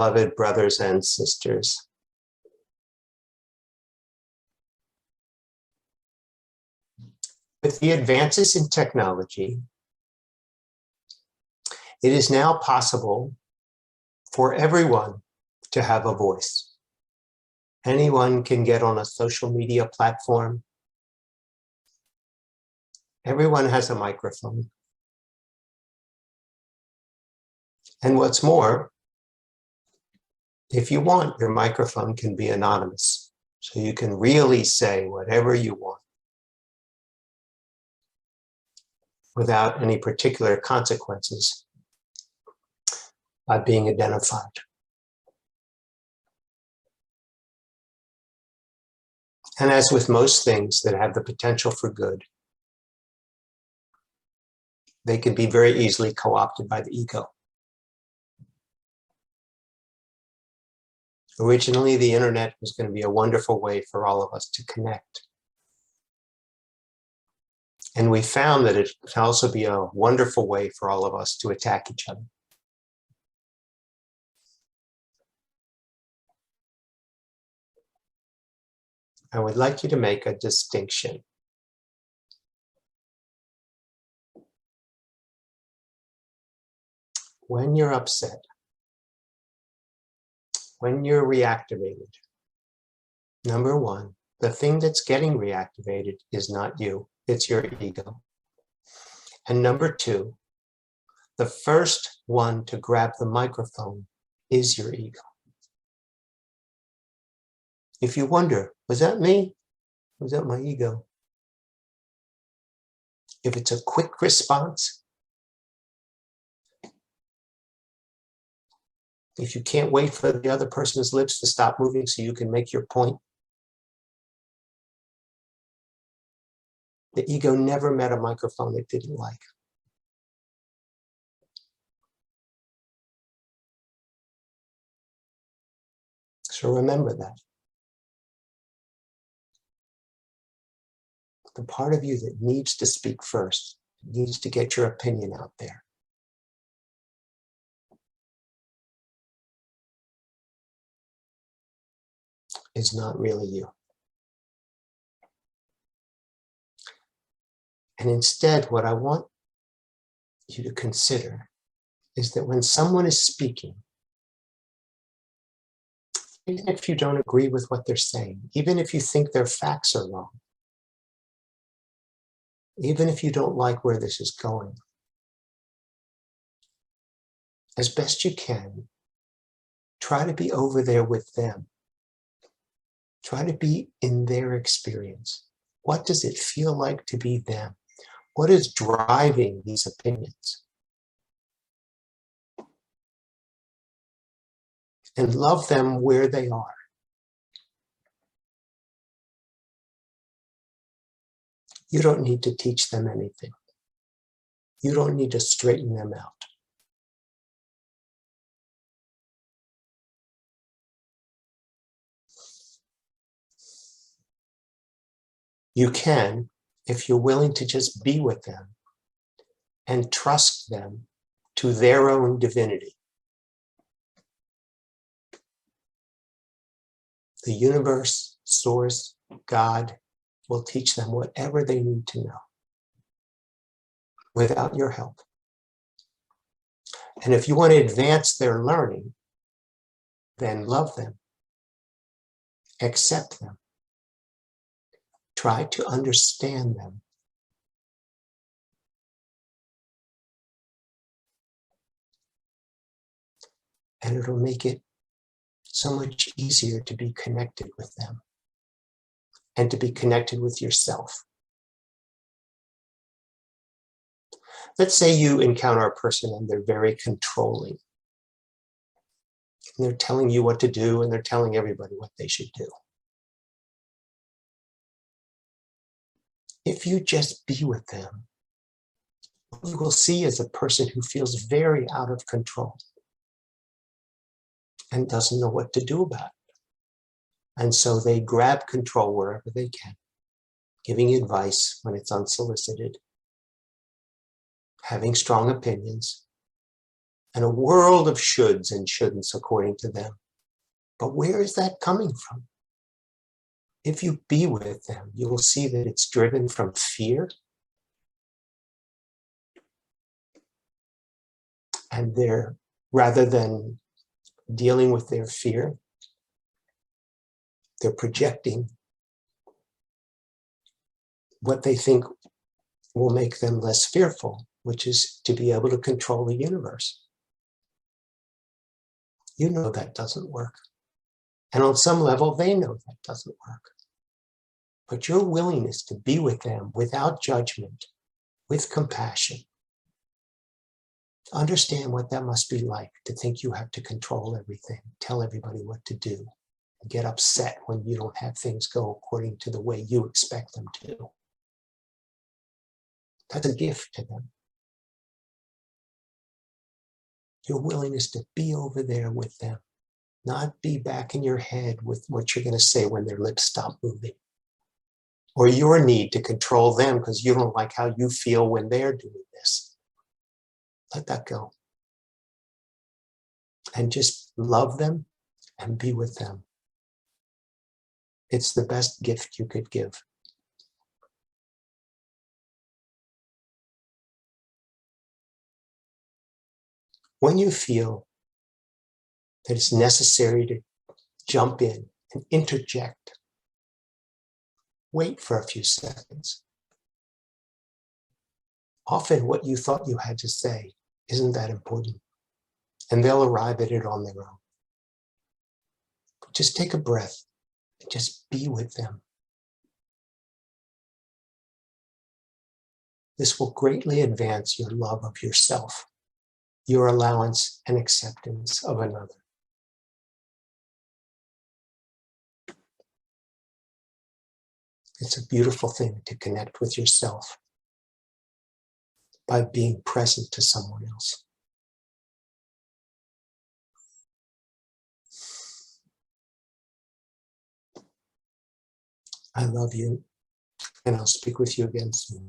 beloved brothers and sisters. With the advances in technology, it is now possible for everyone to have a voice. Anyone can get on a social media platform. Everyone has a microphone. And what's more, if you want, your microphone can be anonymous. So you can really say whatever you want without any particular consequences by being identified. And as with most things that have the potential for good, they can be very easily co-opted by the ego. Originally, the internet was going to be a wonderful way for all of us to connect. And we found that it can also be a wonderful way for all of us to attack each other. I would like you to make a distinction. When you're upset, when you're reactivated, number one, the thing that's getting reactivated is not you, it's your ego. And number two, the first one to grab the microphone is your ego. If you wonder, was that me? Was that my ego? If it's a quick response, if you can't wait for the other person's lips to stop moving so you can make your point, the ego never met a microphone it didn't like. So remember that. The part of you that needs to speak first, needs to get your opinion out there, is not really you. And instead, what I want you to consider is that when someone is speaking, even if you don't agree with what they're saying, even if you think their facts are wrong, even if you don't like where this is going, as best you can, try to be over there with them. Try to be in their experience. What does it feel like to be them? What is driving these opinions? And love them where they are. You don't need to teach them anything. You don't need to straighten them out. You can, if you're willing to just be with them and trust them to their own divinity. The universe, source, God will teach them whatever they need to know without your help. And if you want to advance their learning, then love them, accept them, try to understand them. And it'll make it so much easier to be connected with them and to be connected with yourself. Let's say you encounter a person and they're very controlling. And they're telling you what to do and they're telling everybody what they should do. If you just be with them, what you will see is a person who feels very out of control and doesn't know what to do about it. And so they grab control wherever they can, giving advice when it's unsolicited, having strong opinions, and a world of shoulds and shouldn'ts according to them. But where is that coming from? If you be with them, you will see that it's driven from fear. And rather than dealing with their fear, they're projecting what they think will make them less fearful, which is to be able to control the universe. You know that doesn't work. And on some level, they know that doesn't work. But your willingness to be with them without judgment, with compassion, to understand what that must be like, to think you have to control everything, tell everybody what to do, and get upset when you don't have things go according to the way you expect them to. That's a gift to them. Your willingness to be over there with them, not be back in your head with what you're going to say when their lips stop moving, or your need to control them because you don't like how you feel when they're doing this. Let that go. And just love them and be with them. It's the best gift you could give. When you feel that it's necessary to jump in and interject, wait for a few seconds. Often what you thought you had to say isn't that important, and they'll arrive at it on their own. Just take a breath and just be with them. This will greatly advance your love of yourself, your allowance and acceptance of another. It's a beautiful thing to connect with yourself by being present to someone else. I love you, and I'll speak with you again soon.